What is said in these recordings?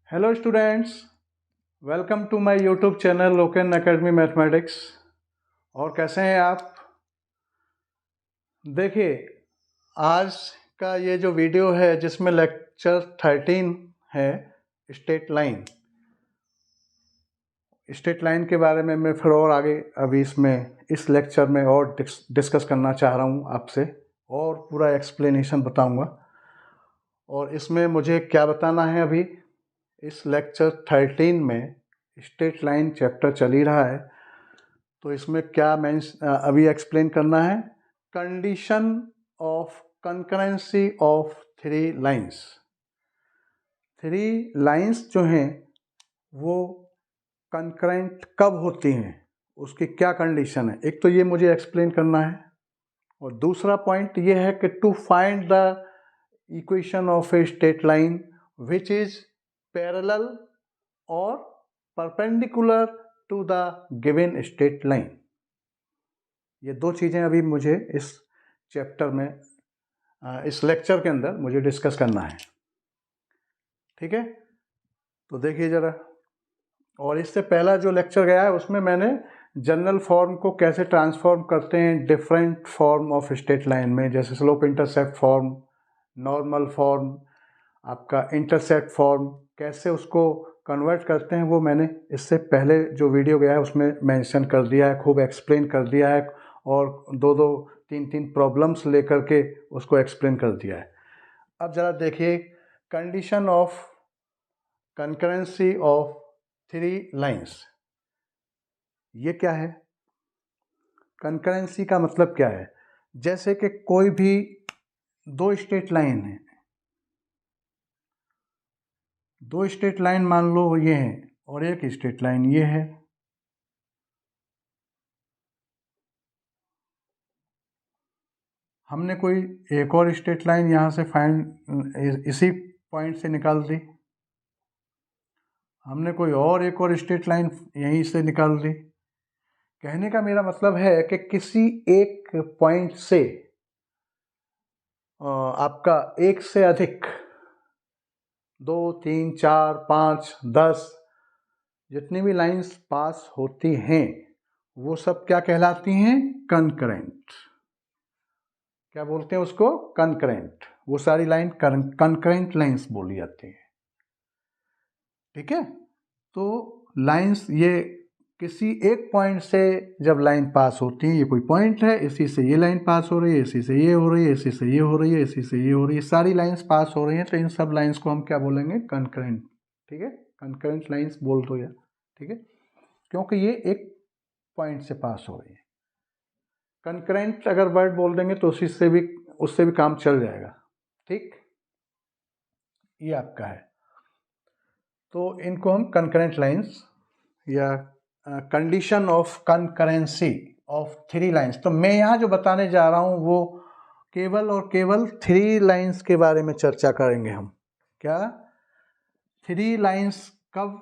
Hello students, welcome to my YouTube channel Loken academy mathematics. और कैसे हैं आप? देखिए, आज का ये जो वीडियो है जिसमें लेक्चर 13 है स्ट्रेट लाइन के बारे में मैं फिर और आगे अभी इस लेक्चर में और डिस्कस करना चाह रहा हूँ आपसे, और पूरा एक्सप्लेनेशन बताऊँगा। और इसमें मुझे क्या बताना है, अभी इस लेक्चर 13 में स्ट्रेट लाइन चैप्टर चल ही रहा है, तो इसमें क्या मैं अभी एक्सप्लेन करना है, condition of concurrency of three lines. Three lines जो हैं वो कंकरेंट कब होती हैं, उसकी क्या कंडीशन है, एक तो ये मुझे एक्सप्लेन करना है। और दूसरा पॉइंट ये है कि to find the equation of a straight line which is parallel और perpendicular to the given straight line. ये दो चीज़ें अभी मुझे इस चैप्टर में, इस लेक्चर के अंदर मुझे डिस्कस करना है। ठीक है, तो देखिए ज़रा। और इससे पहला जो लेक्चर गया है उसमें मैंने जनरल फॉर्म को कैसे ट्रांसफॉर्म करते हैं different form of straight line में, जैसे slope intercept form, normal form, आपका इंटरसेप्ट फॉर्म, कैसे उसको कन्वर्ट करते हैं, वो मैंने इससे पहले जो वीडियो गया है उसमें मेंशन कर दिया है, खूब एक्सप्लेन कर दिया है, और दो दो तीन तीन प्रॉब्लम्स लेकर के उसको एक्सप्लेन कर दिया है। अब ज़रा देखिए, condition of concurrency of three lines, ये क्या है? कंकरेंसी का मतलब क्या है? जैसे कि कोई भी दो स्ट्रेट लाइन है, दो स्ट्रेट लाइन मान लो ये है, और एक स्ट्रेट लाइन ये है। हमने कोई एक और स्ट्रेट लाइन यहाँ से इसी पॉइंट से निकाल दी, हमने कोई और एक और स्ट्रेट लाइन यहीं से निकाल दी। कहने का मेरा मतलब है कि किसी एक पॉइंट से आपका एक से अधिक, 2, 3, 4, 5, 10 जितनी भी लाइंस पास होती हैं वो सब क्या कहलाती हैं? कनकरेंट। क्या बोलते हैं उसको? कनकरेंट। वो सारी लाइन कनकरेंट लाइंस बोली जाती है। ठीक है, तो लाइंस ये किसी एक पॉइंट से जब लाइन पास होती है, ये कोई पॉइंट है, इसी से ये लाइन पास हो रही है, इसी से ये हो रही है, इसी से ये हो रही है, इसी से ये हो रही है, सारी लाइंस पास हो रही हैं, तो इन सब लाइंस को हम क्या बोलेंगे? कनकरेंट। ठीक है, कनकरेंट लाइंस बोल दो यार। ठीक है, क्योंकि ये एक पॉइंट से पास हो रही है। कनकरेंट अगर वर्ड बोल देंगे तो उससे भी काम चल जाएगा। ठीक, ये आपका है। तो इनको हम कनकरेंट लाइंस या condition of concurrency of three lines, तो मैं यहाँ जो बताने जा रहा हूँ वो केवल और केवल थ्री लाइंस के बारे में चर्चा करेंगे हम। क्या? थ्री लाइंस कब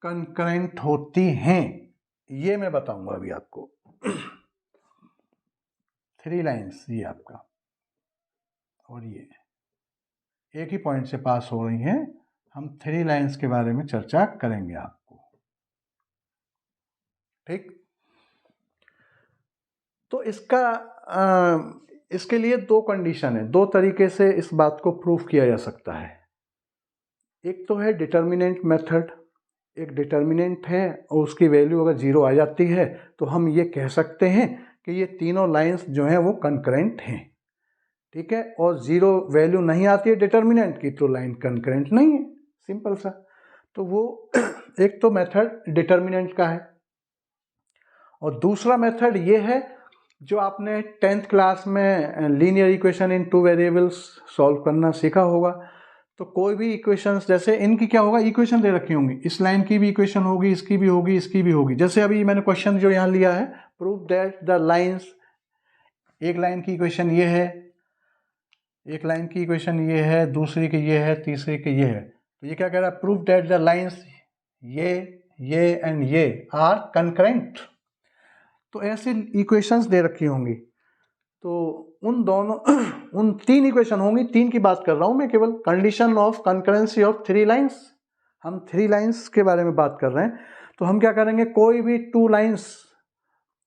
कंकरेंट होती हैं ये मैं बताऊंगा अभी आपको। थ्री लाइंस ये आपका, और ये एक ही पॉइंट से पास हो रही हैं, हम थ्री लाइंस के बारे में चर्चा करेंगे आपको। ठीक, तो इसके लिए दो कंडीशन है, दो तरीके से इस बात को प्रूफ किया जा सकता है। एक तो है डिटर्मिनेंट मेथड। एक डिटर्मिनेंट है और उसकी वैल्यू अगर 0 आ जाती है तो हम ये कह सकते हैं कि ये तीनों लाइंस जो हैं वो कंकरेंट हैं। ठीक है, और 0 वैल्यू नहीं आती है डिटर्मिनेंट की तो लाइन कंकरेंट नहीं है, सिंपल सा। तो वो एक तो मेथड डिटर्मिनेंट का है, और दूसरा मेथड ये है जो आपने 10th क्लास में linear equation in two variables solve करना सीखा होगा। तो कोई भी इक्वेशंस, जैसे इनकी क्या होगा, इक्वेशन दे रखी होंगी, इस लाइन की भी इक्वेशन होगी, इसकी भी होगी, इसकी भी होगी। जैसे अभी मैंने क्वेश्चन जो यहाँ लिया है, प्रूव दैट द लाइंस, एक लाइन की इक्वेशन ये है, एक लाइन की इक्वेशन ये है, दूसरी की ये है, तीसरी की ये है। तो ये क्या कह रहा है? प्रूव दैट द लाइंस ये एंड ये आर कंकरेंट। तो ऐसे इक्वेशंस दे रखी होंगी, तो उन दोनों उन तीन इक्वेशन होंगी, तीन की बात कर रहा हूं मैं केवल, condition of concurrency of three lines. हम 3 लाइंस के बारे में बात कर रहे हैं। तो हम क्या करेंगे, कोई भी 2 लाइंस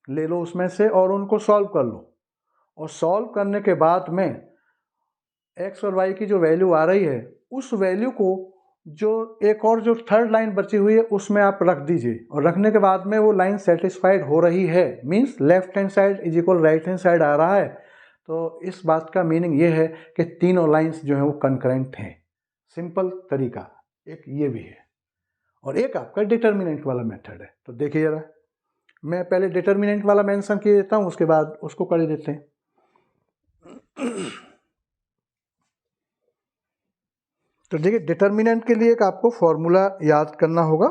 ले लो उसमें से और उनको सॉल्व कर लो, और सॉल्व करने के बाद में x और y की जो वैल्यू आ रही है उस वैल्यू को जो एक और जो थर्ड लाइन बची हुई है उसमें आप रख दीजिए, और रखने के बाद में वो लाइन सेटिस्फाइड हो रही है, means left hand side is equal right hand side आ रहा है, तो इस बात का मीनिंग ये है कि तीनों लाइंस जो है वो कंकरेंट हैं। सिंपल तरीका एक ये भी है, और एक आपका डिटर्मिनेंट वाला मेथड है। तो देखिए जरा, मैं पहले डिटर्मिनेंट वाला मेंशन किए देता हूँ, उसके बाद उसको कर देते हैं। तो देखिए, डिटर्मिनेंट के लिए एक आपको फॉर्मूला याद करना होगा,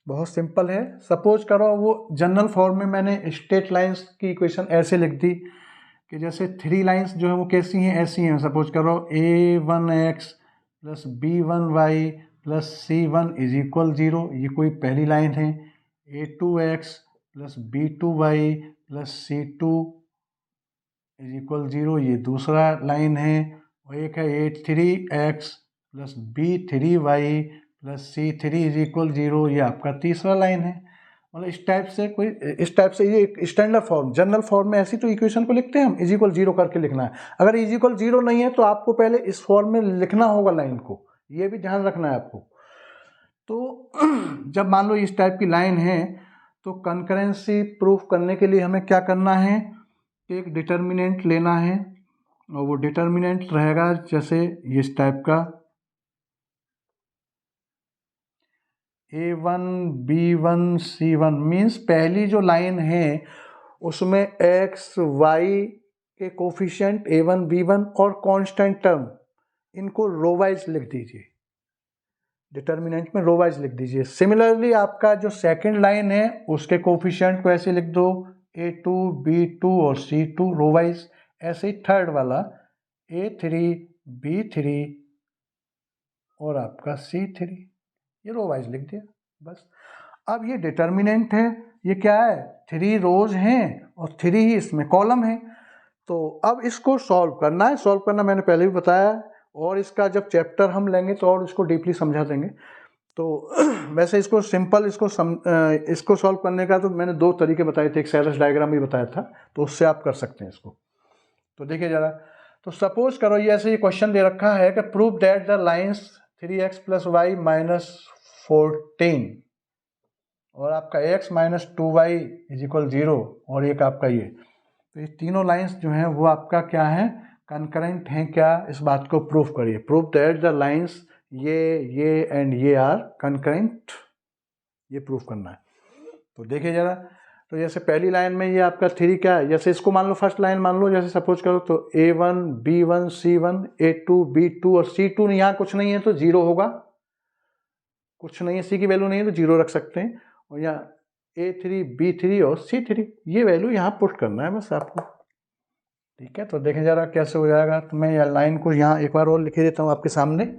बहुत सिंपल है। सपोज करो वो जनरल फॉर्म में मैंने स्ट्रेट लाइंस की इक्वेशन ऐसे लिख दी कि जैसे 3 लाइंस जो है वो कैसी हैं, ऐसी हैं। सपोज करो a1x plus b1y plus c1 is equal 0, ये कोई पहली लाइन है। a2x plus b2y plus c2 is equal 0, ये दूसरा लाइन है। और एक है a3x plus b3y plus c3 is equal 0, ये आपका तीसरा लाइन है। मतलब इस टाइप से ये एक स्टैंडर्ड फॉर्म, जनरल फॉर्म में ऐसी तो इक्वेशन को लिखते हैं हम, इज इक्वल 0 करके लिखना है। अगर इज इक्वल 0 नहीं है तो आपको पहले इस फॉर्म में लिखना होगा लाइन को, ये भी ध्यान रखना है आपको। तो जब मान लो इस टाइप की लाइन है तो कंकरेंसी प्रूफ करने के लिए हमें क्या करना है, एक डिटर्मिनेंट लेना है, और वो डिटर्मिनेंट रहेगा जैसे इस टाइप का a1 b1 c1, मीन्स पहली जो लाइन है उसमें x y के कोफिशिएंट a1 b1 और कांस्टेंट टर्म, इनको रो वाइज लिख दीजिए, डिटर्मिनेंट में रो वाइज लिख दीजिए। सिमिलरली आपका जो सेकंड लाइन है उसके कोफिशिएंट को ऐसे लिख दो, a2 b2 और c2 रो वाइज। ऐसे ही थर्ड वाला a3 b3 और आपका c3, ये रो वाइज लिख दिया बस। अब ये डिटर्मिनेंट है, ये क्या है, 3 रोज हैं और 3 ही इसमें कॉलम है। तो अब इसको सॉल्व करना है, सॉल्व करना मैंने पहले भी बताया है, और इसका जब चैप्टर हम लेंगे तो और इसको डीपली समझा देंगे। तो वैसे इसको सिंपल इसको सॉल्व करने का तो मैंने 2 तरीके बताए थे, एक सेरस डायग्राम भी बताया था, तो उससे आप कर सकते हैं इसको। तो देखिए जरा, तो सपोज करो ये ऐसे ये क्वेश्चन दे रखा है कि prove that the lines 3x plus Y minus 14 और आपका x minus 2y is equal 0, और एक आपका ये, तो ये तीनों लाइंस जो हैं वो आपका क्या है, कंकरेंट हैं क्या, इस बात को प्रूफ करिए। प्रूव दैट द लाइंस ये एंड ये आर कंकरेंट, ये प्रूफ करना है। तो देखिए जरा, तो जैसे पहली लाइन में ये आपका 3 क्या है, जैसे इसको मान लो फर्स्ट लाइन मान लो, जैसे सपोज करो तो a1 b1 c1 a2 b2 और c2, यहाँ कुछ नहीं है तो 0 होगा, कुछ नहीं है, c की वैल्यू नहीं है तो 0 रख सकते हैं, और यहाँ a3 b3 और c3, ये वैल्यू यहाँ पुट करना है बस आपको। ठीक है, तो देखें जरा कैसे हो जाएगा। तो मैं यह लाइन को यहाँ एक बार और लिख देता हूँ आपके सामने,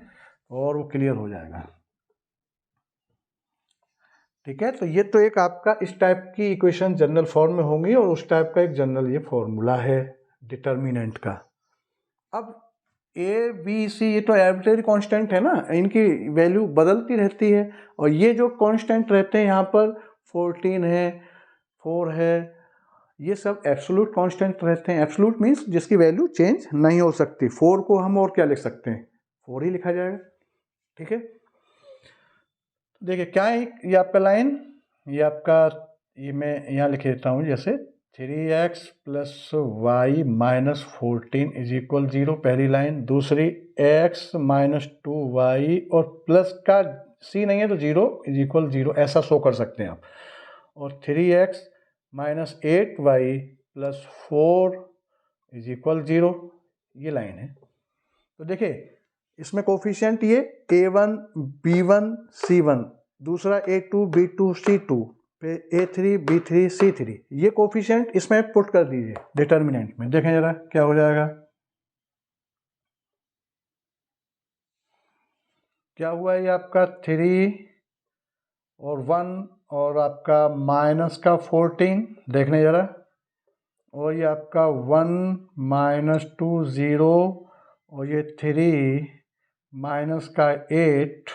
और वो क्लियर हो जाएगा। ठीक है, तो ये तो एक आपका इस टाइप की इक्वेशन जनरल फॉर्म में होंगी, और उस टाइप का एक जनरल ये फॉर्मूला है डिटर्मिनेंट का। अब ए बी सी ये तो आर्बिट्रेरी कांस्टेंट है ना, इनकी वैल्यू बदलती रहती है, और ये जो कांस्टेंट रहते हैं यहाँ पर 14 है, 4 है, ये सब एब्सोल्यूट कांस्टेंट रहते हैं। एब्सोल्यूट मीन्स जिसकी वैल्यू चेंज नहीं हो सकती। 4 को हम और क्या लिख सकते हैं, 4 ही लिखा जाएगा। ठीक है, देखिए क्या है ये आपका लाइन, ये आपका, ये मैं यहाँ लिख देता हूँ जैसे 3x plus Y minus 14 is equal 0, पहली लाइन। दूसरी x माइनस 2y और प्लस का c नहीं है तो 0 इज इक्वल 0, ऐसा शो कर सकते हैं आप। और 3x minus 8y plus 4 is equal 0, ये लाइन है। तो देखिए इसमें कोफिशिएंट ये a1 b1 c1, दूसरा a2 b2 c2, फिर a3 b3 c3, ये कोफिशिएंट इसमें पुट कर दीजिए डिटर्मिनेंट में। देखें जरा क्या हो जाएगा, क्या हुआ, ये आपका 3 और 1 और आपका माइनस का 14, देखने जरा, और ये आपका 1 माइनस 2 0, और ये 3 माइनस का 8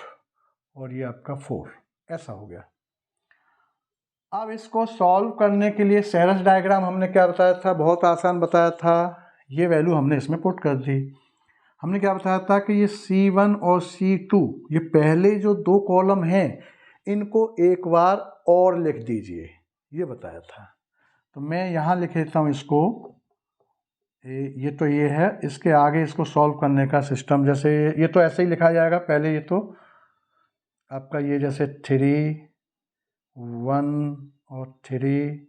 और ये आपका 4, ऐसा हो गया। अब इसको सॉल्व करने के लिए सेरस डायग्राम हमने क्या बताया था, बहुत आसान बताया था। ये वैल्यू हमने इसमें पुट कर दी। हमने क्या बताया था कि ये C1 और C2 ये पहले जो 2 कॉलम हैं इनको एक बार और लिख दीजिए, ये बताया था। तो मैं यहाँ लिख देता हूँ इसको, ये तो ये है, इसके आगे इसको सॉल्व करने का सिस्टम, जैसे ये तो ऐसे ही लिखा जाएगा। पहले ये तो आपका ये जैसे 3, 1 और 3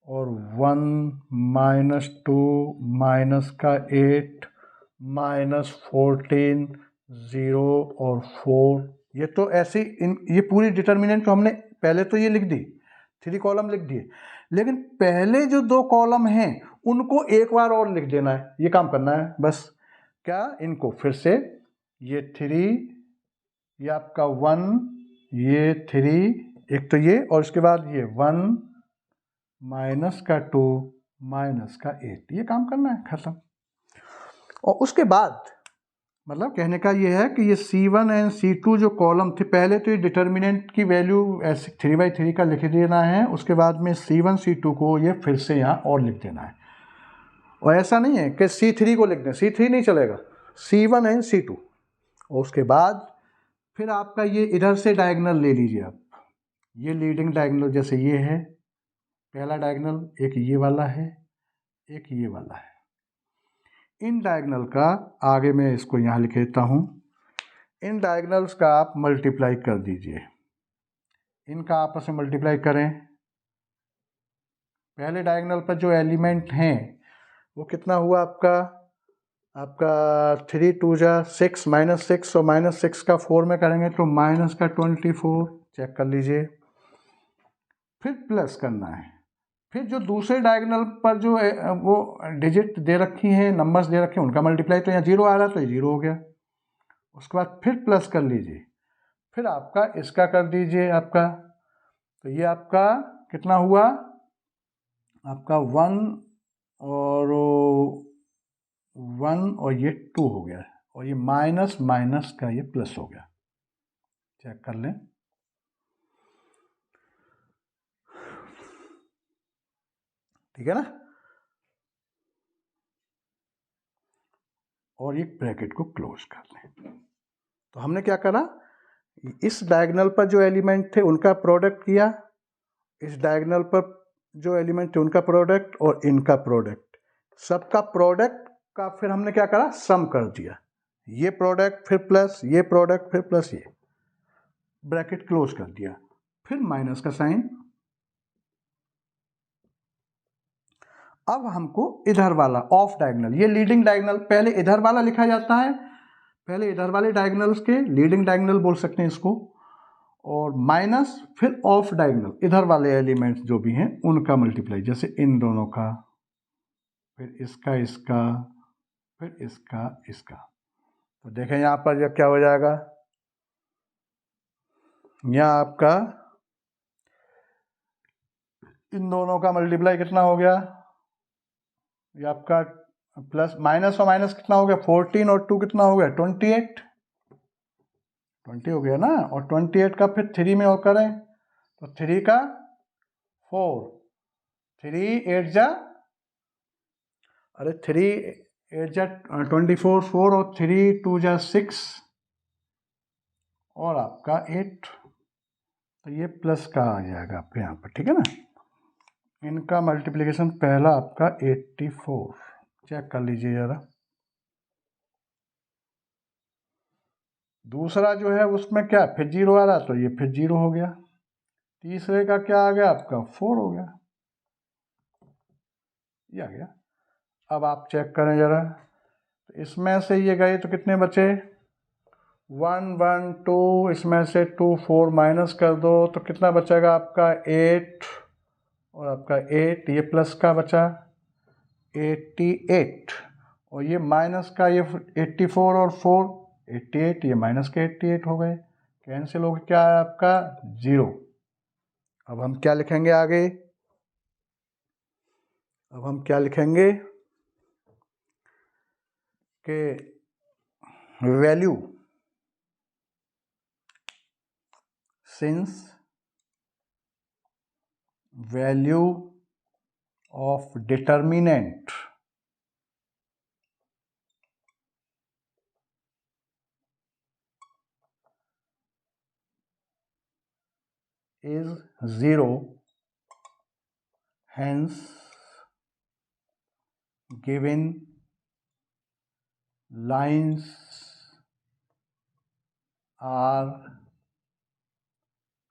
और 1 -2 माइनस का 8 -14 0 और 4, ये तो ऐसे ये पूरी डिटर्मिनेंट को हमने पहले तो ये लिख दी, 3 कॉलम लिख दिए, लेकिन पहले जो 2 कॉलम हैं उनको एक बार और लिख देना है, ये काम करना है बस। क्या, इनको फिर से ये 3, ये आपका 1, ये 3, एक तो ये, और उसके बाद ये 1 माइनस का 2 माइनस का 8, ये काम करना है, खत्म। और उसके बाद मतलब कहने का ये है कि ये C1 एंड C2 जो कॉलम थे, पहले तो ये डिटर्मिनेंट की वैल्यू ऐसे 3/3 का लिख देना है, उसके बाद में C1 C2 को ये फिर से यहाँ और लिख देना है। और ऐसा नहीं है कि C3 को लिख दें, C3 नहीं चलेगा, C1 एंड C2। और उसके बाद फिर आपका ये इधर से डायगोनल ले लीजिए आप, ये लीडिंग डायगोनल जैसे ये है, पहला डायगोनल एक ये वाला है, एक ये वाला है। इन डायगोनल का आगे मैं इसको यहाँ लिख देता हूँ, इन डायगोनल्स का आप मल्टीप्लाई कर दीजिए, इनका आपस में मल्टीप्लाई करें। पहले डायगोनल पर जो एलिमेंट हैं वो कितना हुआ आपका 3 2 जा 6 -6 और -6 का 4 में करेंगे तो माइनस का 24, चेक कर लीजिए। फिर प्लस करना है, फिर जो दूसरे डायगोनल पर जो वो डिजिट दे रखी हैं, नंबर्स दे रखे हैं, उनका मल्टीप्लाई, तो यहाँ 0 आ रहा है तो ये 0 हो गया। उसके बाद फिर प्लस कर लीजिए, फिर आपका इसका कर दीजिए आपका, तो ये आपका कितना हुआ, आपका 1 और ये 2 हो गया, और ये माइनस माइनस का ये प्लस हो गया, चेक कर लें। ठीक है ना, और ये ब्रैकेट को क्लोज कर लें। तो हमने क्या करा, इस डायगोनल पर जो एलिमेंट थे उनका प्रोडक्ट किया, इस डायगोनल पर जो एलिमेंट थे उनका प्रोडक्ट, और इनका प्रोडक्ट, सबका प्रोडक्ट का फिर हमने क्या करा, सम कर दिया। ये प्रोडक्ट फिर प्लस, ये प्रोडक्ट फिर प्लस, ये ब्रैकेट क्लोज कर दिया, फिर माइनस का साइन। अब हमको इधर वाला ऑफ डायगोनल, ये लीडिंग डायगोनल पहले इधर वाला लिखा जाता है, पहले इधर वाले डायगोनल्स के लीडिंग डायगोनल बोल सकते हैं इसको, और माइनस फिर ऑफ डायगोनल इधर वाले एलिमेंट्स जो भी हैं उनका मल्टीप्लाई, जैसे इन दोनों का, फिर इसका इसका, फिर इसका इसका। तो देखें यहाँ पर जब क्या हो जाएगा, यहाँ आपका इन दोनों का मल्टीप्लाई कितना हो गया, ये आपका प्लस माइनस और माइनस कितना हो गया, 14 और 2 कितना हो गया, 28, 20 हो गया ना, और 28 का फिर 3 में और करें तो 3 का 4, 3 8 जा, अरे 3 8 जा 24, 4 और 3 2 जा 6 और आपका 8, तो ये प्लस का आ जाएगा आपके यहाँ पर। ठीक है ना, इनका मल्टीप्लिकेशन पहला आपका 84, चेक कर लीजिए जरा। दूसरा जो है उसमें क्या फिर 0 आ रहा, तो ये फिर 0 हो गया। तीसरे का क्या आ गया, आपका 4 हो गया, ये आ गया। अब आप चेक करें जरा, तो इसमें से ये गए तो कितने बचे, 1 1 2, इसमें से 2 4 माइनस कर दो तो कितना बचेगा आपका 8, और आपका 8, ये प्लस का बचा 88, और ये माइनस का ये 84 और 4 88, ये माइनस के 88 हो गए, कैंसिल हो गया, क्या है आपका 0। अब हम क्या लिखेंगे आगे, अब हम क्या लिखेंगे कि value since value of determinant is 0, hence given lines are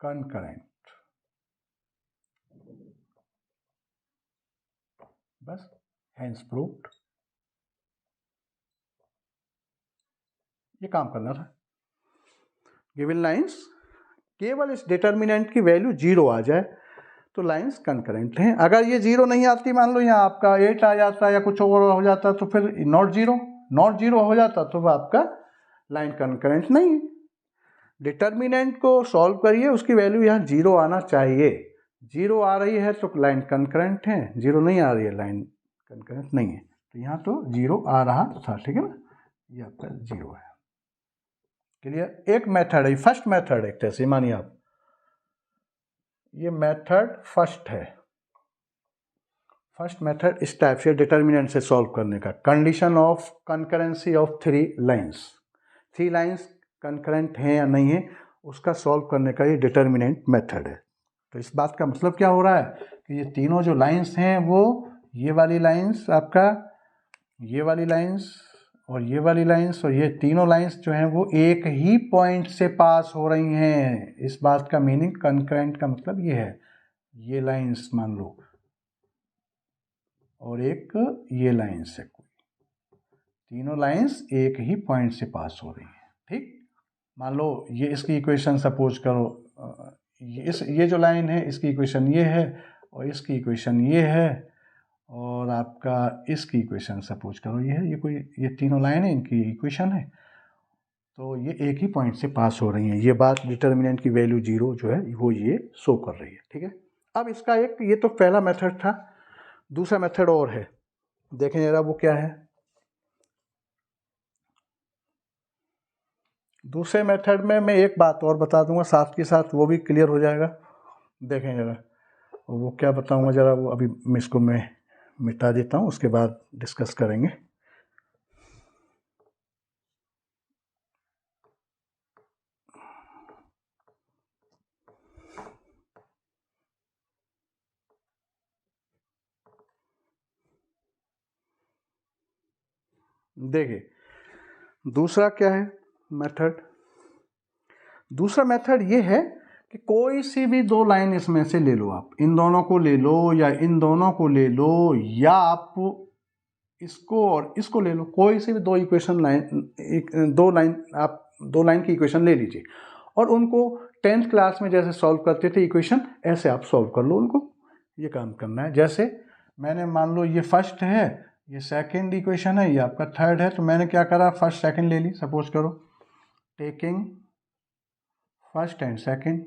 concurrent. बस hence proved. ये काम करना था. गिवन लाइंस केवल इस डिटर्मिनेंट की वैल्यू 0 आ जाए तो लाइंस कंकरेंट हैं. अगर ये 0 नहीं आती, मान लो यहाँ आपका 8 आ जाता या कुछ और हो जाता तो फिर नॉट जीरो हो जाता तो वह आपका लाइन कंकरेंट नहीं है. डिटर्मिनेंट को सॉल्व करिए, उसकी वैल्यू यहाँ 0 आना चाहिए. 0 आ रही है तो लाइन कंकरेंट है, 0 नहीं आ रही है लाइन कंकरेंट नहीं है. तो यहाँ तो 0 आ रहा था, ठीक है ना. ये आपका 0 है. क्लियर. एक मेथड है, फर्स्ट मेथड एक तरह से मानिए आप, ये मेथड फर्स्ट है. फर्स्ट मेथड इस टाइप से डिटर्मिनेंट से सॉल्व करने का. Condition of concurrency of 3 lines. 3 lines concurrent हैं या नहीं है, उसका सॉल्व करने का ये डिटर्मिनेंट मेथड है. तो इस बात का मतलब क्या हो रहा है कि ये तीनों जो लाइंस हैं वो ये वाली लाइंस, आपका ये वाली लाइंस और ये वाली लाइंस और ये तीनों लाइंस जो हैं वो एक ही पॉइंट से पास हो रही हैं. इस बात का मीनिंग कंकरेंट का मतलब ये है. ये लाइंस मान लो और एक ये लाइंस है, कोई तीनों लाइंस एक ही पॉइंट से पास हो रही हैं. ठीक. मान लो ये इसकी इक्वेशन सपोज करो, ये जो लाइन है इसकी इक्वेशन ये है और इसकी इक्वेशन ये है और आपका इसकी इक्वेशन सपोज करो ये है. ये तीनों लाइन है, इनकी इक्वेशन है, तो ये एक ही पॉइंट से पास हो रही हैं. ये बात डिटर्मिनेंट की वैल्यू 0 जो है वो ये शो कर रही है. ठीक है. अब इसका एक, ये तो पहला मेथड था. दूसरा मेथड और है, देखें जरा वो क्या है. दूसरे मेथड में मैं एक बात और बता दूंगा साथ के साथ, वो भी क्लियर हो जाएगा. देखें जरा वो क्या बताऊंगा जरा, वो अभी इसको मैं मिटा देता हूँ, उसके बाद डिस्कस करेंगे. देखिए दूसरा क्या है मेथड. दूसरा मेथड ये है कि कोई सी भी 2 लाइन इसमें से ले लो आप, इन दोनों को ले लो या इन दोनों को ले लो या आप इसको और इसको ले लो. कोई सी भी 2 इक्वेशन लाइन, 2 लाइन, आप 2 लाइन की इक्वेशन ले लीजिए और उनको 10th क्लास में जैसे सॉल्व करते थे इक्वेशन, ऐसे आप सॉल्व कर लो उनको. ये काम करना है. जैसे मैंने मान लो ये फर्स्ट है, ये सेकंड इक्वेशन है, ये आपका थर्ड है, तो मैंने क्या करा, फर्स्ट सेकंड ले ली सपोज करो. टेकिंग फर्स्ट एंड सेकंड,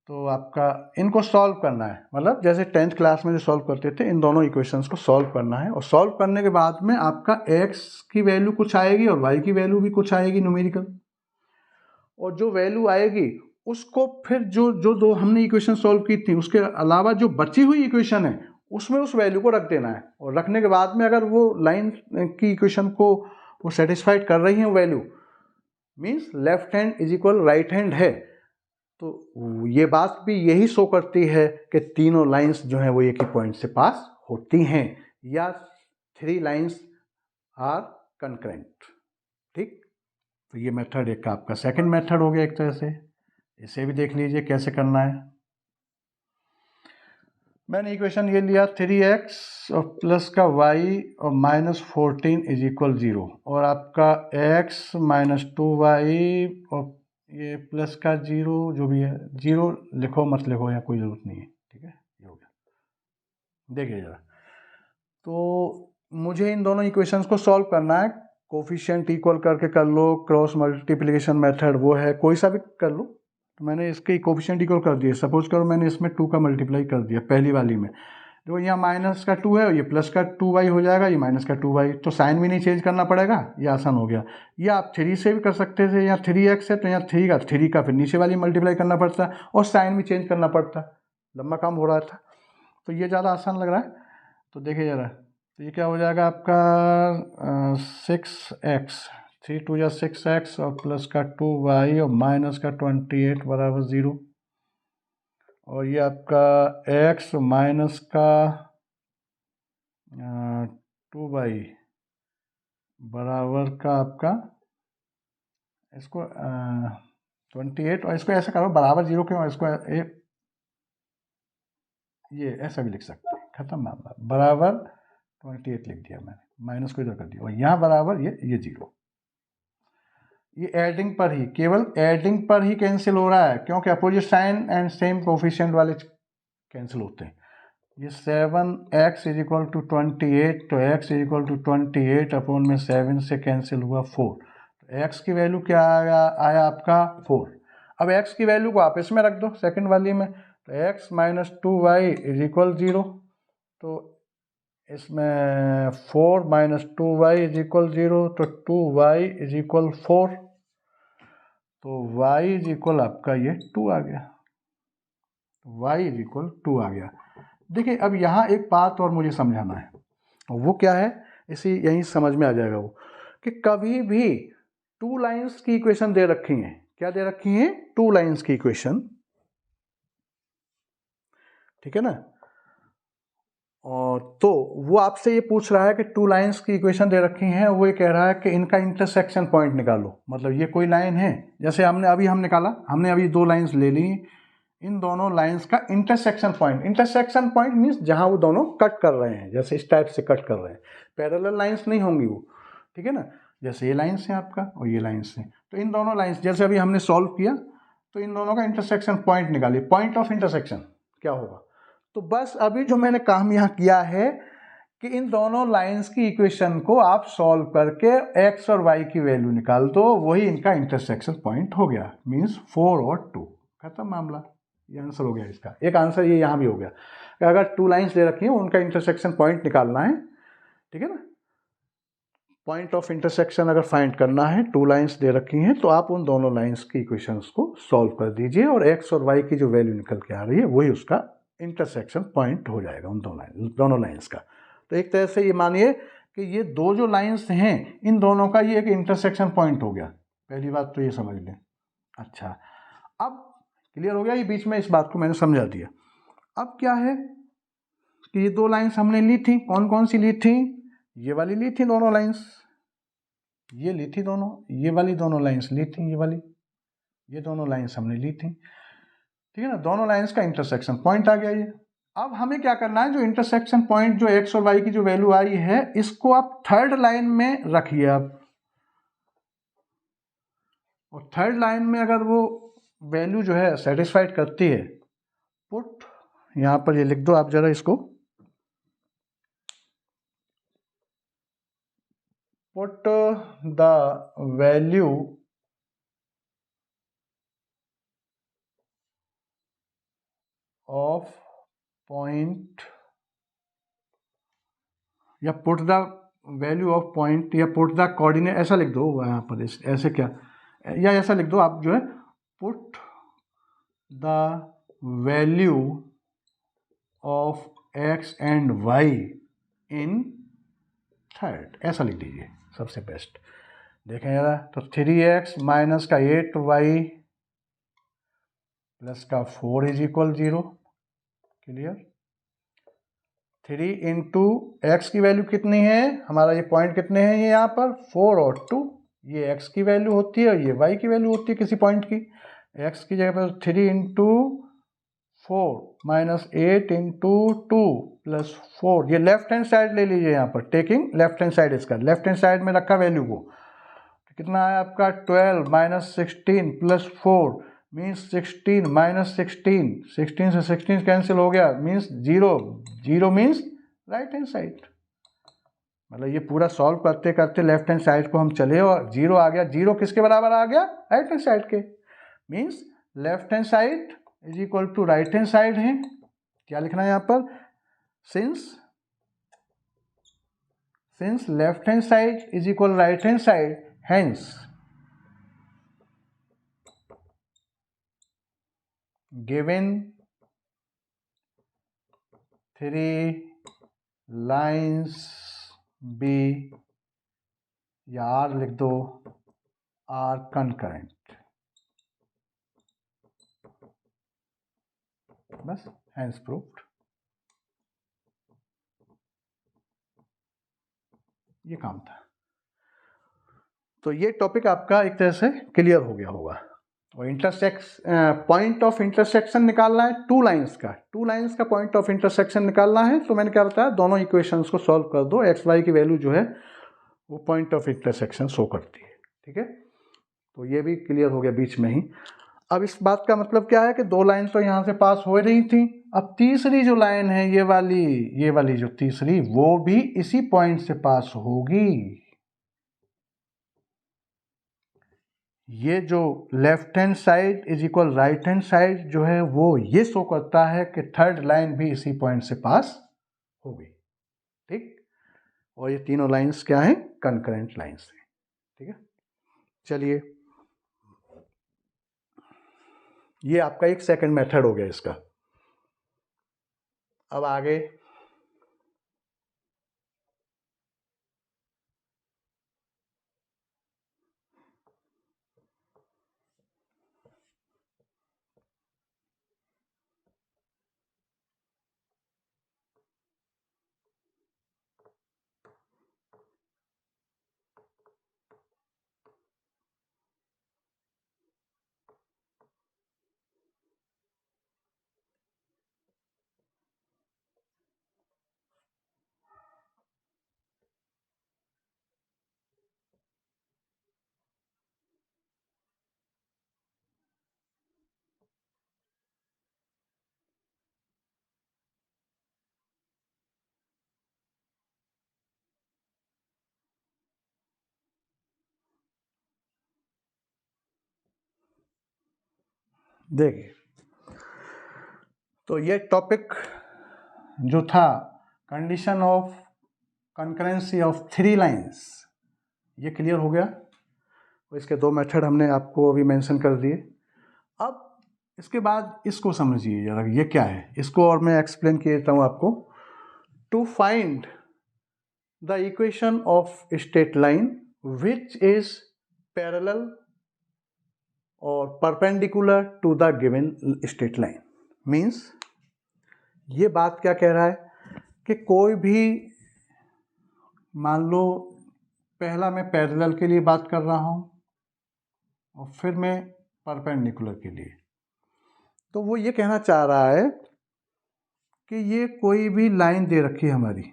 तो आपका इनको सॉल्व करना है. मतलब जैसे 10th क्लास में जो सॉल्व करते थे, इन दोनों इक्वेशंस को सॉल्व करना है. और सॉल्व करने के बाद में आपका x की वैल्यू कुछ आएगी और y की वैल्यू भी कुछ आएगी न्यूमेरिकल. और जो वैल्यू आएगी उसको फिर जो 2 हमने इक्वेशन सॉल्व की थी उसके अलावा जो बची हुई इक्वेशन है उसमें उस वैल्यू को रख देना है. और रखने के बाद में अगर वो लाइन की इक्वेशन को वो सेटिस्फाइड कर रही है value, means left hand is equal right hand है, तो ये बात भी यही शो करती है कि तीनों लाइंस जो हैं वो एक ही पॉइंट से पास होती हैं या 3 लाइंस आर कंकरेंट. ठीक. तो ये मेथड एक आपका सेकंड मेथड हो गया एक तरह से. इसे भी देख लीजिए कैसे करना है. मैंने इक्वेशन ये लिया 3x और प्लस का y और -14 इज इक्वल 0 और आपका x -2y और ये प्लस का 0 जो भी है, 0 लिखो मत लिखो या कोई ज़रूरत नहीं है. ठीक है. ये हो गया. देखिए जरा, तो मुझे इन दोनों इक्वेशंस को सॉल्व करना है. कोफिशिएंट इक्वल करके कर लो, क्रॉस मल्टीप्लिकेशन मेथड वो है, कोई सा भी कर लो. तो मैंने इसके कोफिशिएंट इक्वल कर दिए. सपोज करो मैंने इसमें 2 का मल्टीप्लाई कर दिया पहली वाली में, देखो यहाँ माइनस का 2 है और ये प्लस का 2y हो जाएगा, ये माइनस का 2y, तो साइन भी नहीं चेंज करना पड़ेगा, ये आसान हो गया। या आप 3 से भी कर सकते थे, यहाँ 3x है तो यहाँ 3 का फिर नीचे वाली मल्टीप्लाई करना पड़ता और साइन भी चेंज करना पड़ता, लंबा काम हो रहा था। तो ये ज़्यादा आसान लग रहा है। तो देखिए ज़रा, तो ये क्या हो जाएगा आपका 6x, 3 2 या 6x और प्लस का 2y और माइनस का 28 बराबर 0, और ये आपका x माइनस का 2y बराबर का आपका इसको 28, और इसको ऐसा करो बराबर 0 क्यों, इसको ये ऐसा भी लिख सकते हैं, खत्म मामला, बराबर 28 लिख दिया मैंने, माइनस को इधर कर दिया, और यहाँ बराबर ये 0। ये एडिंग पर ही, केवल एडिंग पर ही कैंसिल हो रहा है, क्योंकि opposite sign and same coefficient वाले कैंसिल होते हैं। ये 7x इज इक्वल टू 28, तो x is equal to 28 upon में 7 से कैंसिल हुआ 4, तो x की वैल्यू क्या आया आपका 4। अब x की वैल्यू को आप इसमें रख दो सेकंड वाली में, तो x minus 2y is equal 0, तो इसमें 4 माइनस 2y इज इक्वल 0, तो 2y इज इक्वल 4, तो y इज इक्वल आपका ये 2 आ गया, y इज इक्वल 2 आ गया। देखिए अब यहाँ एक बात और मुझे समझाना है, वो क्या है, इसी यहीं समझ में आ जाएगा वो, कि कभी भी 2 लाइंस की इक्वेशन दे रखी हैं, क्या दे रखी हैं, 2 लाइंस की इक्वेशन, ठीक है ना, और तो वो आपसे ये पूछ रहा है कि 2 लाइंस की इक्वेशन दे रखी हैं, वो ये कह रहा है कि इनका इंटरसेक्शन पॉइंट निकालो। मतलब ये कोई लाइन है, जैसे हम निकाला, हमने अभी 2 लाइंस ले ली, इन दोनों लाइंस का intersection point, intersection point means जहां वो दोनों कट कर रहे हैं, जैसे इस टाइप से कट कर रहे हैं, पैरेलल लाइंस नहीं होंगी वो, ठीक है ना, जैसे ये लाइंस हैं आपका और ये लाइंस हैं, तो इन दोनों लाइंस, जैसे अभी हमने सॉल्व किया, तो इन दोनों का इंटरसेक्शन पॉइंट निकालिए, पॉइंट ऑफ इंटरसेक्शन क्या होगा। तो बस अभी जो मैंने काम यहाँ किया है कि इन दोनों लाइंस की इक्वेशन को आप सॉल्व करके x और y की वैल्यू निकाल दो, वही इनका इंटरसेक्शन पॉइंट हो गया, मीन्स 4 और 2, खत्म मामला। ये आंसर हो गया इसका। एक आंसर ये यहाँ भी हो गया कि अगर 2 लाइंस दे रखी हैं उनका इंटरसेक्शन पॉइंट निकालना है, ठीक है ना, पॉइंट ऑफ इंटरसेक्शन अगर फाइंड करना है, 2 लाइंस दे रखी हैं, तो आप उन दोनों लाइंस की इक्वेशंस को सॉल्व कर दीजिए और x और y की जो वैल्यू निकल के आ रही है वही उसका इंटरसेक्शन पॉइंट हो जाएगा उन दोनों लाइंस का। तो एक तरह से ये मानिए कि ये 2 जो लाइंस हैं इन दोनों का ये एक इंटरसेक्शन पॉइंट हो गया। पहली बात तो ये समझ लें। अच्छा, अब क्लियर हो गया, ये बीच में इस बात को मैंने समझा दिया। अब क्या है कि ये 2 लाइंस हमने ली थी, कौन कौन सी ली थी, ये वाली ली थी दोनों लाइंस, ये ली थी दोनों, ये वाली दोनों लाइंस ली थी, ये वाली, ये दोनों लाइंस हमने ली थी, ठीक है ना, दोनों लाइंस का इंटरसेक्शन पॉइंट आ गया ये। अब हमें क्या करना है, जो इंटरसेक्शन पॉइंट जो x और y की जो वैल्यू आई है इसको आप थर्ड लाइन में रखिए आप, और थर्ड लाइन में अगर वो वैल्यू जो है सेटिस्फाइड करती है, पुट, यहां पर ये लिख दो आप जरा इसको, put the value of point, या put the value of point, या पुट द कोऑर्डिनेट, ऐसा लिख दो यहाँ पर, ऐसे क्या, या ऐसा लिख दो आप जो है, put the value of x and y in third, ऐसा लिख दीजिए, सबसे बेस्ट। देखें जरा, तो 3x माइनस का 8y प्लस का 4 is equal 0, clear. 3 into x की वैल्यू कितनी है, हमारा ये पॉइंट कितने हैं, ये यहाँ पर 4 और 2, ये x की वैल्यू होती है और ये y की वैल्यू होती है किसी पॉइंट की। x की जगह पर 3 इंटू 4 माइनस 8 इंटू 2 प्लस 4, ये लेफ्ट हैंड साइड ले लीजिए यहाँ पर, टेकिंग लेफ्ट हैंड साइड, इसका लेफ्ट हैंड साइड में रखा वैल्यू को, तो कितना है आपका 12 माइनस 16 प्लस 4 मीन्स 16 माइनस 16, 16 से 16 कैंसिल हो गया, means 0, 0 means right hand side. मतलब ये पूरा सॉल्व करते करते लेफ्ट हैंड साइड को हम चले और 0 आ गया, 0 किसके बराबर आ गया, राइट हैंड साइड के, means left hand side is equal to right hand side है। क्या लिखना है यहाँ पर, since left hand side is equal right hand side, hence given three lines B या R लिख दो are concurrent, बस hence proved। ये काम था। तो ये टॉपिक आपका एक तरह से क्लियर हो गया होगा। और पॉइंट ऑफ इंटरसेक्शन निकालना है टू लाइंस का पॉइंट ऑफ इंटरसेक्शन निकालना है। तो मैंने क्या बताया, दोनों इक्वेशंस को सॉल्व कर दो, एक्स वाई की वैल्यू जो है वो पॉइंट ऑफ इंटरसेक्शन शो करती है। ठीक है, तो ये भी क्लियर हो गया बीच में ही। अब इस बात का मतलब क्या है कि दो लाइन तो यहाँ से पास हो रही थी, अब तीसरी जो लाइन है ये वाली जो तीसरी, वो भी इसी पॉइंट से पास होगी। ये जो left hand side is equal right hand side जो है वो ये शो करता है कि थर्ड लाइन भी इसी पॉइंट से पास होगी। ठीक, और ये तीनों लाइंस क्या हैं, कंकरेंट लाइंस हैं। ठीक है, चलिए ये आपका एक सेकंड मेथड हो गया इसका। अब आगे देखिए, तो ये टॉपिक जो था condition of concurrency of three lines, ये क्लियर हो गया। तो इसके दो मेथड हमने आपको अभी मेंशन कर दिए। अब इसके बाद इसको समझिए जरा, ये क्या है, इसको और मैं एक्सप्लेन किया देता हूँ आपको। To find the equation of straight line which is parallel और perpendicular to the given straight line, means ये बात क्या कह रहा है कि कोई भी, मान लो पहला मैं पैरेलल के लिए बात कर रहा हूँ और फिर मैं परपेंडिकुलर के लिए, तो वो ये कहना चाह रहा है कि ये कोई भी लाइन दे रखी है हमारी,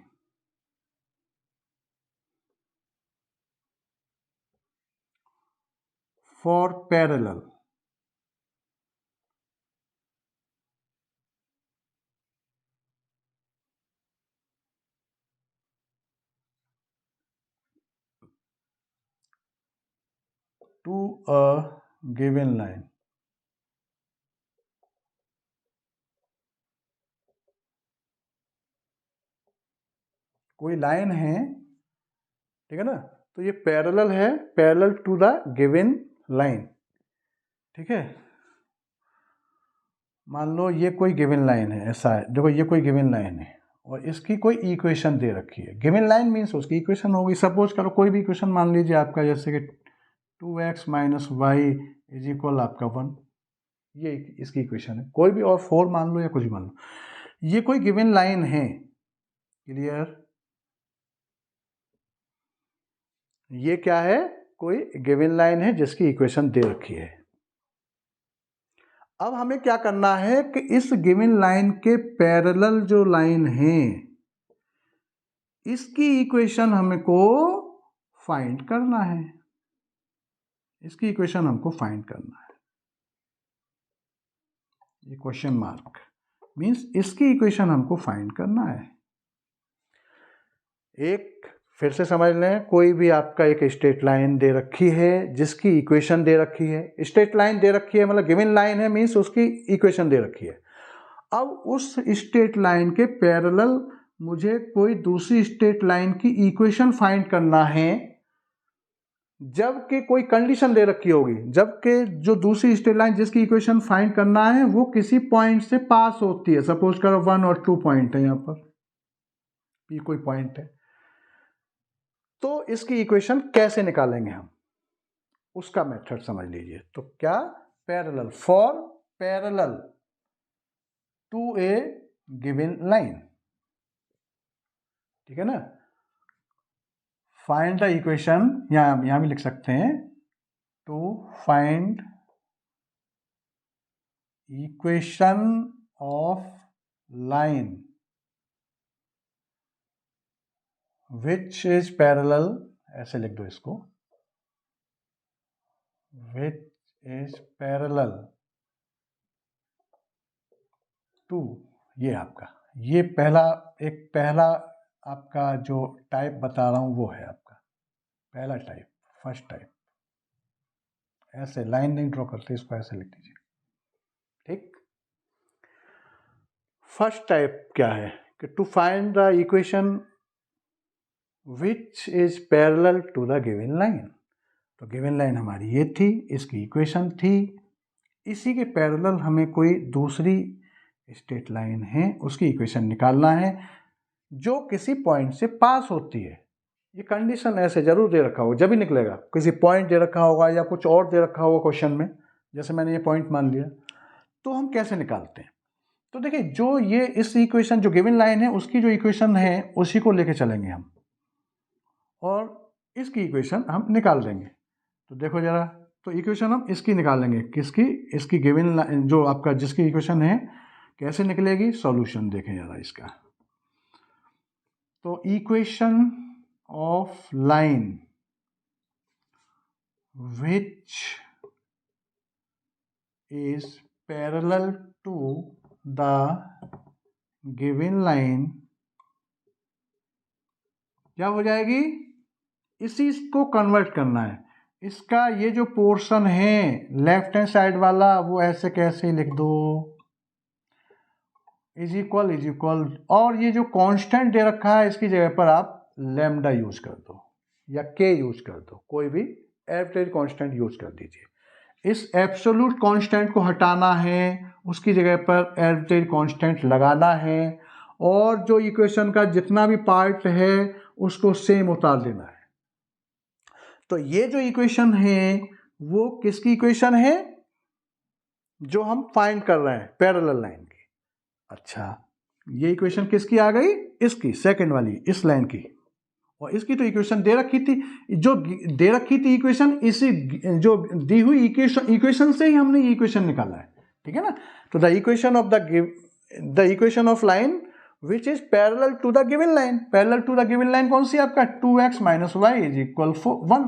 for parallel to a given line, कोई लाइन है, ठीक है ना, तो ये पैरेलल है, parallel to the given line. ठीक है, मान लो ये कोई गिवन लाइन है, ऐसा है, देखो ये कोई गिवन लाइन है और इसकी कोई इक्वेशन दे रखी है। गिवन लाइन मीन्स उसकी इक्वेशन होगी। सपोज करो कोई भी इक्वेशन मान लीजिए आपका, जैसे कि 2x minus Y is equal आपका 1, ये इसकी इक्वेशन है। कोई भी, और 4 मान लो या कुछ मान लो, ये कोई गिवन लाइन है। क्लियर, ये क्या है, कोई गिवन लाइन है जिसकी इक्वेशन दे रखी है। अब हमें क्या करना है कि इस गिवन लाइन के पैरेलल जो लाइन है इसकी इक्वेशन हमको फाइंड करना है, इसकी इक्वेशन हमको फाइंड करना है। ये क्वेश्चन मार्क मीन्स इसकी इक्वेशन हमको फाइंड करना है। एक फिर से समझ लें, कोई भी आपका एक स्ट्रेट लाइन दे रखी है जिसकी इक्वेशन दे रखी है। स्ट्रेट लाइन दे रखी है मतलब गिवन लाइन है, मीन्स उसकी इक्वेशन दे रखी है। अब उस स्ट्रेट लाइन के पैरेलल मुझे कोई दूसरी स्ट्रेट लाइन की इक्वेशन फाइंड करना है जबकि कोई कंडीशन दे रखी होगी, जबकि जो दूसरी स्ट्रेट लाइन जिसकी इक्वेशन फाइंड करना है वो किसी पॉइंट से पास होती है। सपोज करो 1 और 2 पॉइंट है, यहाँ पर P कोई पॉइंट है, तो इसकी इक्वेशन कैसे निकालेंगे हम, उसका मेथड समझ लीजिए। तो क्या, parallel, for parallel to a given line, ठीक है ना। फाइंड द इक्वेशन, यहां भी लिख सकते हैं, to find equation of line which is parallel, ऐसे लिख दो इसको, विच इज पैरेलल टू, ये आपका, ये पहला आपका जो टाइप बता रहा हूं वो है आपका पहला टाइप, फर्स्ट टाइप। ऐसे लाइन नहीं ड्रॉ करते, इसको ऐसे लिख दीजिए, ठीक। फर्स्ट टाइप क्या है कि to find the equation which is parallel to the given line. तो गिवन लाइन हमारी ये थी, इसकी इक्वेशन थी, इसी के पैरेलल हमें कोई दूसरी स्ट्रेट लाइन है, उसकी इक्वेशन निकालना है जो किसी पॉइंट से पास होती है। ये कंडीशन ऐसे जरूर दे रखा होगा, जब भी निकलेगा, किसी पॉइंट दे रखा होगा या कुछ और दे रखा होगा क्वेश्चन में, जैसे मैंने ये पॉइंट मान लिया। तो हम कैसे निकालते हैं, तो देखिए, जो ये इस इक्वेशन जो गिवन लाइन है उसकी जो इक्वेशन है उसी को लेके चलेंगे हम, और इसकी इक्वेशन हम निकाल देंगे। तो देखो जरा, तो इक्वेशन हम इसकी निकालेंगे, किसकी, इसकी गिवन लाइन जो आपका जिसकी इक्वेशन है, कैसे निकलेगी, सॉल्यूशन देखें जरा इसका। तो equation of line which is parallel to the given line क्या हो जाएगी, इसी को कन्वर्ट करना है। इसका ये जो पोर्शन है लेफ्ट हैंड साइड वाला, वो ऐसे कैसे लिख दो, इज इक्वल, और ये जो कांस्टेंट दे रखा है इसकी जगह पर आप लैम्डा यूज कर दो या के यूज कर दो, कोई भी एब्सोल्यूट कांस्टेंट यूज कर दीजिए। इस एब्सोल्यूट कांस्टेंट को हटाना है, उसकी जगह पर एब्सोल्यूट कांस्टेंट लगाना है, और जो इक्वेशन का जितना भी पार्ट है उसको सेम उतार देना है। तो ये जो इक्वेशन है वो किसकी इक्वेशन है, जो हम फाइंड कर रहे हैं पैरेलल लाइन की। अच्छा, ये इक्वेशन किसकी आ गई, इसकी सेकंड वाली, इस लाइन की, और इसकी तो इक्वेशन दे रखी थी, जो दे रखी थी इक्वेशन, इसी जो दी हुई इक्वेशन से ही हमने ये इक्वेशन निकाला है, ठीक है ना। तो the equation of line which is parallel to the given line, parallel to the given line कौन सी आपका, 2x - y = 1।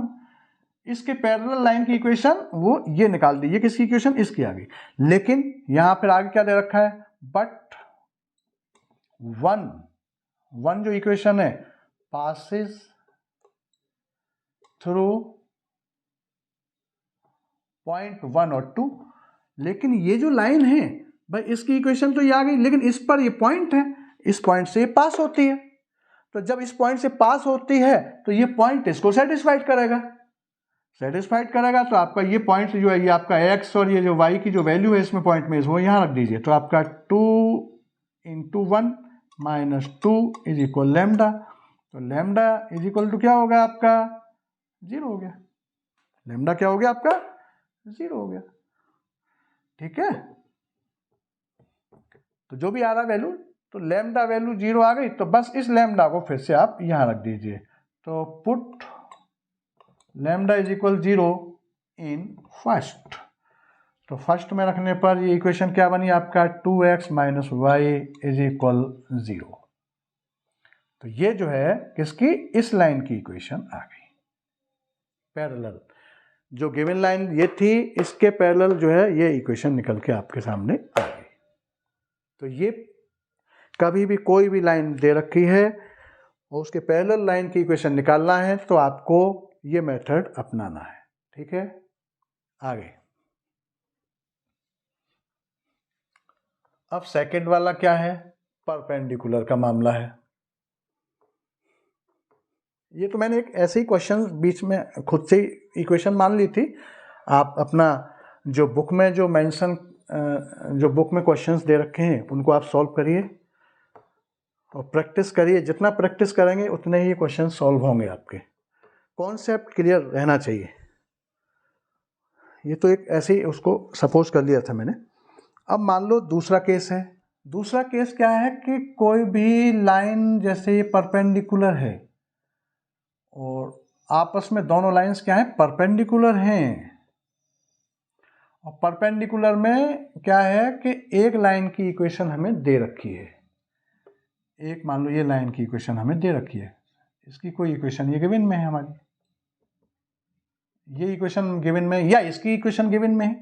इसके पैरेलल लाइन की इक्वेशन वो ये निकाल दी, ये किसकी इक्वेशन, इसकी आ गई। लेकिन यहां पर आगे क्या दे रखा है, बट वन जो इक्वेशन है passes through पॉइंट 1 और 2। लेकिन ये जो लाइन है भाई, इसकी इक्वेशन तो ये आ गई, लेकिन इस पर ये पॉइंट है, इस पॉइंट से ये पास होती है। तो जब इस पॉइंट से पास होती है तो ये पॉइंट इसको सेटिस्फाइड करेगा, तो आपका ये पॉइंट जो है, ये आपका x और ये जो y की जो वैल्यू है इसमें पॉइंट में, वो यहां रख दीजिए। तो आपका 2 × 1 - 2 = लैम्डा। तो लैम्डा = क्या होगा आपका, 0 हो गया। लैम्डा क्या हो गया आपका, 0 हो गया, ठीक है। तो जो भी आ रहा वैल्यू, तो लैम्डा वैल्यू 0 आ गई, तो बस इस लैम्डा को फिर से आप यहां रख दीजिए। तो पुट लैम्डा = 0 इन फर्स्ट। तो फर्स्ट में रखने पर ये इक्वेशन क्या बनी आपका, 2x - y = 0। तो ये जो है किसकी, इस लाइन की इक्वेशन आ गई पैरेलल, जो गिवन लाइन ये थी इसके पैरेलल जो है ये इक्वेशन निकल के आपके सामने आ गई। तो ये कभी भी कोई भी लाइन दे रखी है और उसके पैरेलल लाइन की इक्वेशन निकालना है तो आपको ये मेथड अपनाना है, ठीक है। आगे अब सेकंड वाला क्या है, परपेंडिकुलर का मामला है। ये तो मैंने एक ऐसे ही क्वेश्चन बीच में खुद से इक्वेशन मान ली थी। आप अपना जो बुक में जो मेंशन जो बुक में क्वेश्चंस दे रखे हैं उनको आप सॉल्व करिए और प्रैक्टिस करिए। जितना प्रैक्टिस करेंगे उतने ही क्वेश्चन सॉल्व होंगे आपके। कॉन्सेप्ट क्लियर रहना चाहिए। ये तो एक ऐसे ही उसको सपोज कर लिया था मैंने। अब मान लो दूसरा केस है। दूसरा केस क्या है कि कोई भी लाइन जैसे ये परपेंडिकुलर है और आपस में दोनों लाइंस क्या है, परपेंडिकुलर हैं। और परपेंडिकुलर में क्या है कि एक लाइन की इक्वेशन हमें दे रखी है। एक मान लो ये लाइन की इक्वेशन हमें दे रखी है, इसकी कोई इक्वेशन ये गिवन में है हमारी, ये इक्वेशन गिवन में या इसकी इक्वेशन गिवन में है,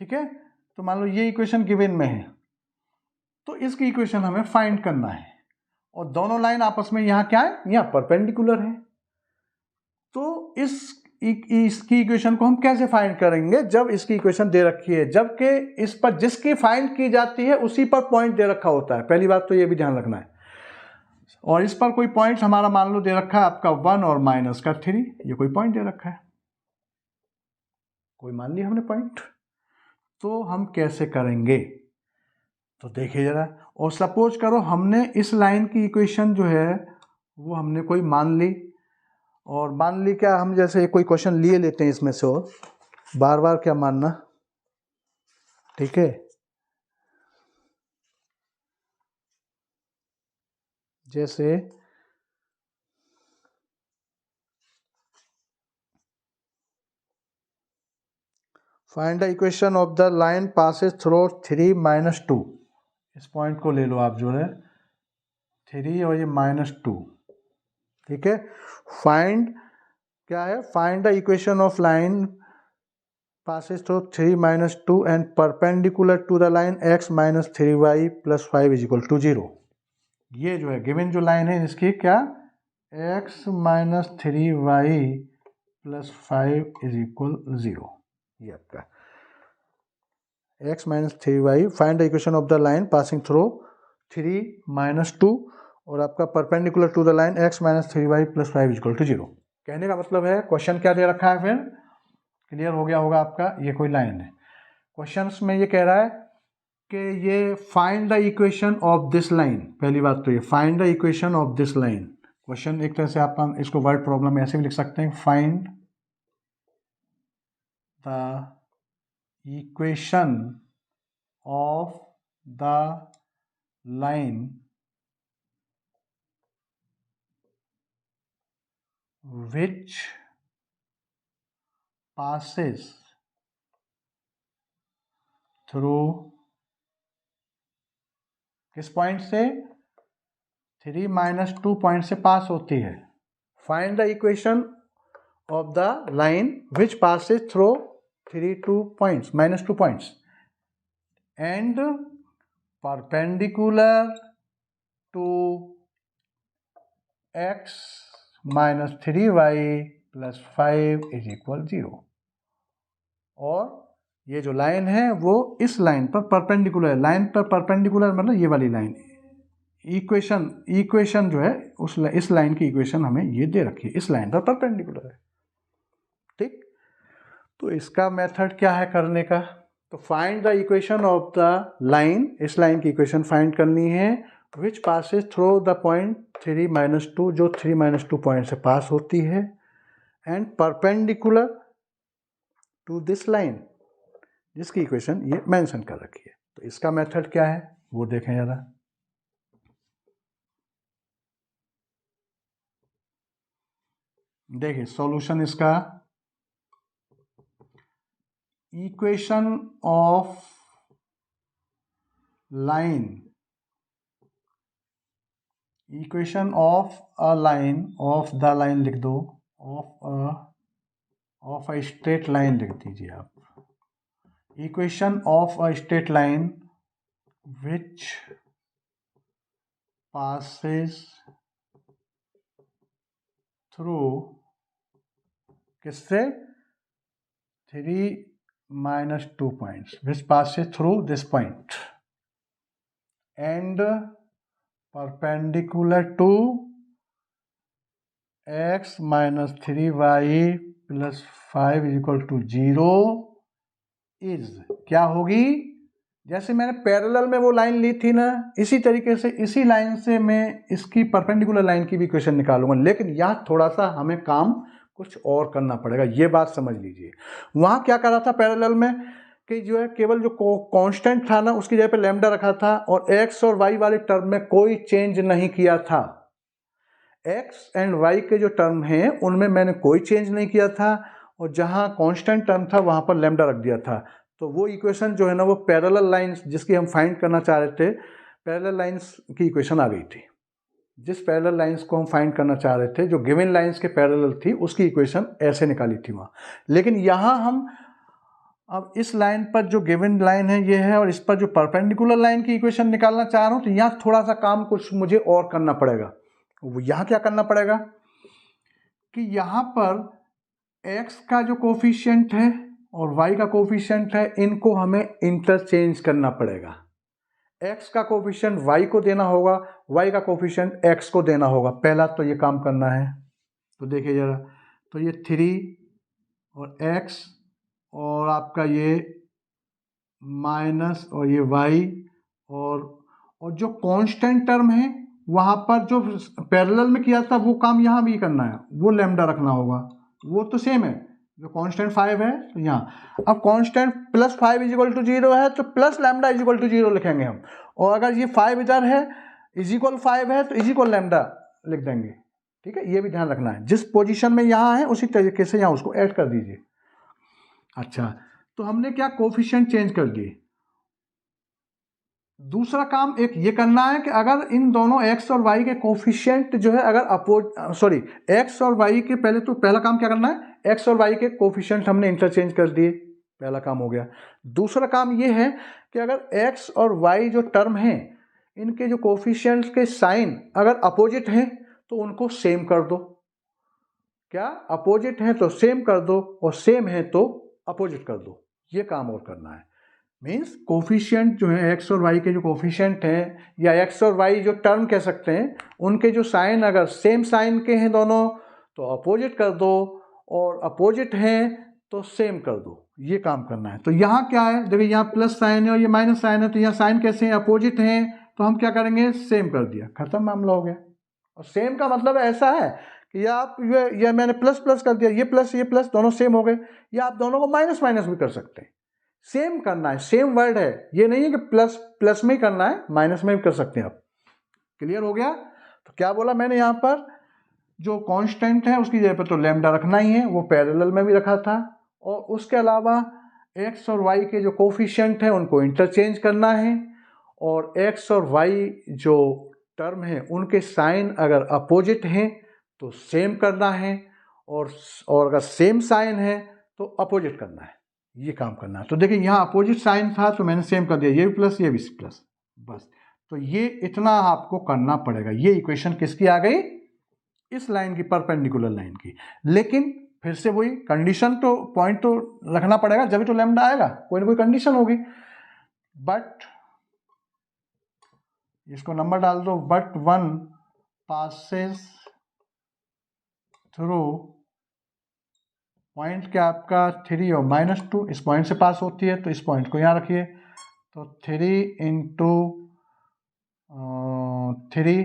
ठीक है। तो मान लो ये इक्वेशन गिवन में है तो इसकी इक्वेशन हमें फाइंड करना है और दोनों लाइन आपस में यहाँ क्या है, यहाँ परपेंडिकुलर है। तो इसकी इक्वेशन को हम कैसे फाइंड करेंगे, जब इसकी इक्वेशन दे रखी है, जबकि इस पर जिसकी फाइंड की जाती है उसी पर पॉइंट दे रखा होता है। पहली बात तो ये भी ध्यान रखना है। और इस पर कोई पॉइंट हमारा मान लो दे रखा है आपका 1 और -3, ये कोई पॉइंट दे रखा है, कोई मान लिया हमने पॉइंट। तो हम कैसे करेंगे, तो देखिए जरा। और सपोज करो हमने इस लाइन की इक्वेशन जो है वो हमने कोई मान ली, और मान ली क्या, हम जैसे कोई क्वेश्चन लिए लेते हैं इसमें से, और बार बार क्या मानना, ठीक है। जैसे find the equation of the line passes through 3 - 2। इस पॉइंट को ले लो आप जो है 3 और ये -2, ठीक है। फाइंड क्या है, find the equation of line passes through 3 - 2 and perpendicular to the line x - 3y + 5 = 0। ये जो है गिवन जो लाइन है इसकी क्या, x - 3y + 5 = 0। ये आपका x - 3y, find the equation of the line passing through 3 - 2 और आपका perpendicular to the line x - 3y + 5 = 0। कहने का मतलब है क्वेश्चन क्या दे रखा है, फिर क्लियर हो गया होगा आपका। ये कोई लाइन है, क्वेश्चंस में ये कह रहा है कि ये find the equation of this line. पहली बात तो ये find the equation of this line. Question एक तरह से आप इसको वर्ड प्रॉब्लम ऐसे भी लिख सकते हैं, find the equation of the line which passes through किस पॉइंट से, 3 - 2 पॉइंट से पास होती है। Find the equation of the line which passes through 2 points -2 points and perpendicular to x - 3y + 5 = 0। और ये जो लाइन है वो इस लाइन पर परपेंडिकुलर है। लाइन पर परपेंडिकुलर मतलब ये वाली लाइन। इक्वेशन जो है इस लाइन की इक्वेशन हमें ये दे रखी है, इस लाइन पर परपेंडिकुलर है, ठीक। तो इसका मेथड क्या है करने का, तो find the equation of the line, इस लाइन की इक्वेशन फाइंड करनी है विच passes थ्रू द पॉइंट 3 - 2, जो 3 - 2 पॉइंट से पास होती है, and perpendicular to this line, जिसकी इक्वेशन ये मेंशन कर रखी है। तो इसका मेथड क्या है वो देखें जरा। देखिए सॉल्यूशन इसका, equation of line, equation of a line, of the line लिख दो, ऑफ अ स्ट्रेट लाइन लिख दीजिए आप। Equation of a straight line which passes through किससे, 3 - 2 points, which passes through this point and perpendicular to X minus 3y plus 5 is equal to 0 is क्या होगी? जैसे मैंने पैरेलल में वो लाइन ली थी ना, इसी तरीके से इसी लाइन से मैं इसकी परपेंडिकुलर लाइन की भी इक्वेशन निकालूंगा, लेकिन यहाँ थोड़ा सा हमें काम कुछ और करना पड़ेगा, ये बात समझ लीजिए। वहाँ क्या करा था पैरेलल में कि जो है केवल जो कांस्टेंट था ना उसकी जगह पे लैम्डा रखा था, और एक्स और वाई वाले टर्म में कोई चेंज नहीं किया था। एक्स एंड वाई के जो टर्म हैं उनमें मैंने कोई चेंज नहीं किया था, और जहाँ कांस्टेंट टर्म था वहाँ पर लैम्डा रख दिया था। तो वो इक्वेशन जो है ना वो पैरेलल लाइंस जिसकी हम फाइंड करना चाह रहे थे, पैरेलल लाइंस की इक्वेशन आ गई थी। जिस पैरेलल लाइंस को हम फाइंड करना चाह रहे थे जो गिवन लाइंस के पैरेलल थी, उसकी इक्वेशन ऐसे निकाली थी वहाँ। लेकिन यहाँ हम अब इस लाइन पर जो गिवन लाइन है ये है, और इस पर जो परपेंडिकुलर लाइन की इक्वेशन निकालना चाह रहा हूँ, तो यहाँ थोड़ा सा काम कुछ मुझे और करना पड़ेगा। यहाँ क्या करना पड़ेगा कि यहाँ पर x का जो कोफिशिएंट है और y का कोफिशिएंट है, इनको हमें इंटरचेंज करना पड़ेगा। x का कोफिशिएंट y को देना होगा, y का कोफिशिएंट x को देना होगा। पहला तो ये काम करना है। तो देखिए जरा, तो ये 3 और x और आपका ये माइनस और ये y, और जो कांस्टेंट टर्म है वहाँ पर जो पैरेलल में किया था वो काम यहाँ भी करना है, वो लैम्डा रखना होगा, वो तो सेम है। जो कांस्टेंट 5 है तो यहाँ, अब constant plus 5 is equal to 0 है तो plus lambda is equal to 0 लिखेंगे हम, और अगर ये 5 इधर है इज इक्वल 5 है तो इज इक्वल लैम्डा लिख देंगे। ठीक है, ये भी ध्यान रखना है, जिस पोजीशन में यहाँ है उसी तरीके से यहाँ उसको ऐड कर दीजिए। अच्छा, तो हमने क्या कोफिशिएंट चेंज कर दिए। दूसरा काम एक ये करना है कि अगर इन दोनों x और y के कोफिशिएंट जो है अगर x और y के पहला काम क्या करना है, x और y के कोफिशिएंट हमने इंटरचेंज कर दिए, पहला काम हो गया। दूसरा काम ये है कि अगर x और y जो टर्म हैं इनके जो कोफिशिएंट्स के साइन अगर अपोजिट हैं तो उनको सेम कर दो। क्या अपोजिट है तो सेम कर दो, और सेम है तो अपोजिट कर दो, ये काम और करना है। मीन्स कोफिशिएंट जो है एक्स और वाई के जो कोफिशिएंट हैं, या एक्स और वाई जो टर्म कह सकते हैं, उनके जो साइन अगर सेम साइन के हैं दोनों तो अपोजिट कर दो, और अपोजिट हैं तो सेम कर दो, ये काम करना है। तो यहाँ क्या है, देखिए यहाँ प्लस साइन है और ये माइनस साइन है, तो यहाँ साइन कैसे हैं, अपोजिट हैं, तो हम क्या करेंगे, सेम कर दिया, खत्म, मामला हो गया। और सेम का मतलब ऐसा है कि आप ये मैंने प्लस प्लस कर दिया, ये प्लस दोनों सेम हो गए, या आप दोनों को माइनस माइनस भी कर सकते हैं। सेम करना है, सेम वर्ड है, ये नहीं है कि प्लस प्लस में ही करना है, माइनस में भी कर सकते हैं आप। क्लियर हो गया? तो क्या बोला मैंने, यहाँ पर जो कांस्टेंट है उसकी जगह पर तो लैम्डा रखना ही है, वो पैरेलल में भी रखा था, और उसके अलावा एक्स और वाई के जो कोफिशिएंट हैं उनको इंटरचेंज करना है, और एक्स और वाई जो टर्म है उनके साइन अगर अपोजिट हैं तो सेम करना है, और अगर सेम साइन है तो अपोजिट करना है, ये काम करना है। तो देखिए यहाँ अपोजिट साइन था तो मैंने सेम कर दिया, ये भी प्लस ये भी प्लस, बस। तो ये इतना आपको करना पड़ेगा। ये इक्वेशन किसकी आ गई, इस लाइन की, परपेंडिकुलर लाइन की। लेकिन फिर से वही कंडीशन, तो पॉइंट तो रखना पड़ेगा, जब भी तो लैम्डा आएगा, कोई ना कोई कंडीशन होगी। बट इसको नंबर डाल दो, बट 1 पासेस थ्रू पॉइंट क्या आपका 3 और -2, इस पॉइंट से पास होती है, तो इस पॉइंट को यहाँ रखिए। तो 3 इंटू 3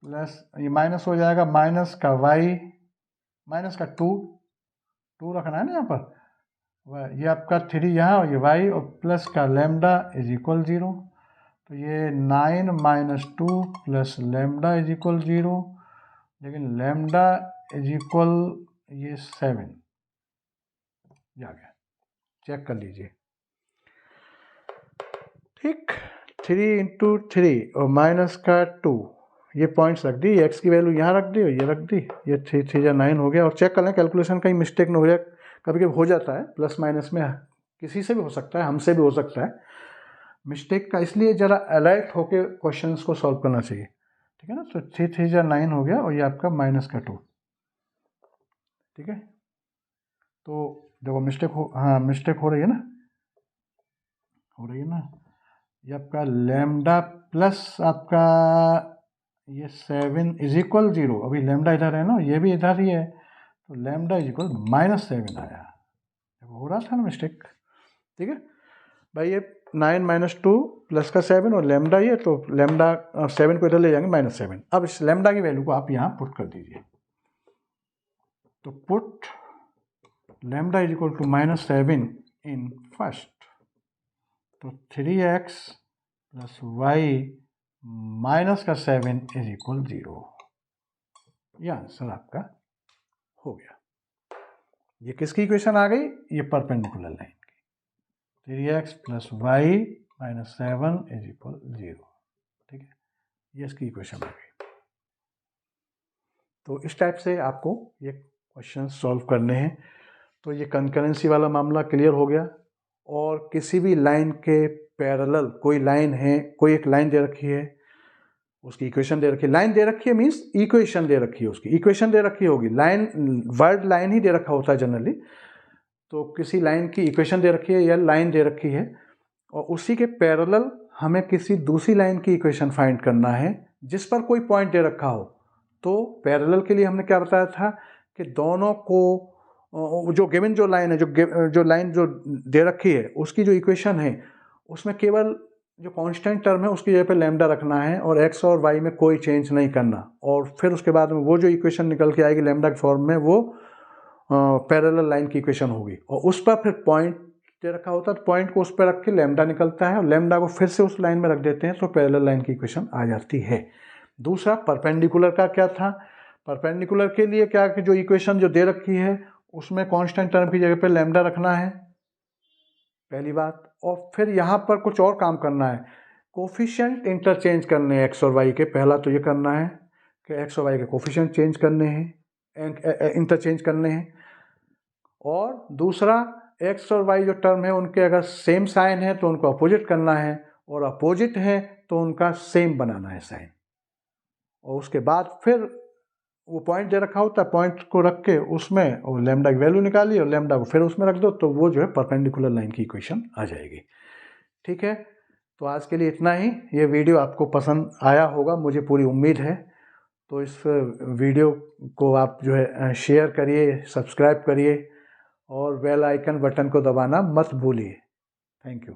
प्लस ये माइनस हो जाएगा, माइनस का y माइनस का 2 रखना है ना यहाँ पर, ये आपका 3 यहाँ और ये y, और प्लस का लैम्डा इज इक्वल 0। तो ये 9 minus 2 plus lambda is equal 0, लेकिन लैम्डा इज इक्वल ये 7 जा गया, चेक कर लीजिए। ठीक, 3 इंटू 3 और माइनस का 2, ये पॉइंट्स रख दी, एक्स की वैल्यू यहाँ रख दी और ये रख दी, ये 3 3 9 हो गया। और चेक कर लें कैलकुलेशन कहीं मिस्टेक ना हो जाए, कभी कभी हो जाता है प्लस माइनस में, किसी से भी हो सकता है, हमसे भी हो सकता है मिस्टेक का, इसलिए ज़रा अलर्ट होकर क्वेश्चंस को सॉल्व करना चाहिए। ठीक है ना, तो 3 3 9 हो गया, और ये आपका माइनस का 2। ठीक है, तो देखो मिस्टेक हो रही है ना, ये आपका लैम्डा प्लस आपका ये 7 इज इक्वल 0, अभी लैम्डा इधर है ना, ये भी इधर ही है, तो लैम्डा इज इक्वल -7 आया। हो रहा था ना मिस्टेक, ठीक है भाई। ये 9 - 2 प्लस का 7 और लैम्डा ये, तो लैम्डा 7 को इधर ले जाएंगे -7। अब इस लैम्डा की वैल्यू को आप यहाँ पुट कर दीजिए, तो put lambda is equal to -7 in first, तो 3x प्लस वाई माइनस का 7 इज इक्वल 0। ये आंसर आपका हो गया। ये किसकी इक्वेशन आ गई? ये परपेंडिकुलर लाइन की, 3x plus Y minus 7 is equal 0, ठीक है, ये इसकी इक्वेशन आ गई। तो इस टाइप से आपको ये क्वेश्चन सॉल्व करने हैं। तो ये कंकरेंसी वाला मामला क्लियर हो गया। और किसी भी लाइन के पैरेलल कोई लाइन है, कोई एक लाइन दे रखी है, उसकी इक्वेशन दे रखी है, लाइन दे रखी है मीन्स इक्वेशन दे रखी है, उसकी इक्वेशन दे रखी होगी, लाइन वर्ड लाइन ही दे रखा होता है जनरली। तो किसी लाइन की इक्वेशन दे रखी है या लाइन दे रखी है, और उसी के पैरेलल हमें किसी दूसरी लाइन की इक्वेशन फाइंड करना है जिस पर कोई पॉइंट दे रखा हो। तो पैरेलल के लिए हमने क्या बताया था कि दोनों को जो गिवन जो लाइन है, जो लाइन जो दे रखी है, उसकी जो इक्वेशन है उसमें केवल जो कांस्टेंट टर्म है उसकी जगह पे लैम्डा रखना है और एक्स और वाई में कोई चेंज नहीं करना। और फिर उसके बाद में वो जो इक्वेशन निकल के आएगी लैम्डा के फॉर्म में, वो पैरेलल लाइन की इक्वेशन होगी। और उस पर फिर पॉइंट दे रखा होता है, तो पॉइंट को उस पर रख के लैम्डा निकलता है और लैम्डा को फिर से उस लाइन में रख देते हैं, तो पैरेलल लाइन की इक्वेशन आ जाती है। दूसरा परपेंडिकुलर का क्या था? परपेंडिकुलर के लिए क्या कि जो इक्वेशन जो दे रखी है उसमें कांस्टेंट टर्म की जगह पे लैम्डा रखना है, पहली बात। और फिर यहाँ पर कुछ और काम करना है, कोफिशिएंट इंटरचेंज करने हैं एक्स और वाई के। पहला तो ये करना है कि एक्स और वाई के कोफिशिएंट चेंज करने हैं, इंटरचेंज करने हैं। और दूसरा, एक्स और वाई जो टर्म है उनके अगर सेम साइन है तो उनको अपोजिट करना है, और अपोजिट है तो उनका सेम बनाना है साइन। और उसके बाद फिर वो पॉइंट दे रखा होता है, पॉइंट को रख के उसमें और लैम्डा की वैल्यू निकाली और लैम्डा को फिर उसमें रख दो, तो वो जो है परपेंडिकुलर लाइन की इक्वेशन आ जाएगी। ठीक है, तो आज के लिए इतना ही। ये वीडियो आपको पसंद आया होगा, मुझे पूरी उम्मीद है। तो इस वीडियो को आप जो है शेयर करिए, सब्सक्राइब करिए और बेल आइकन बटन को दबाना मत भूलिए। Thank you.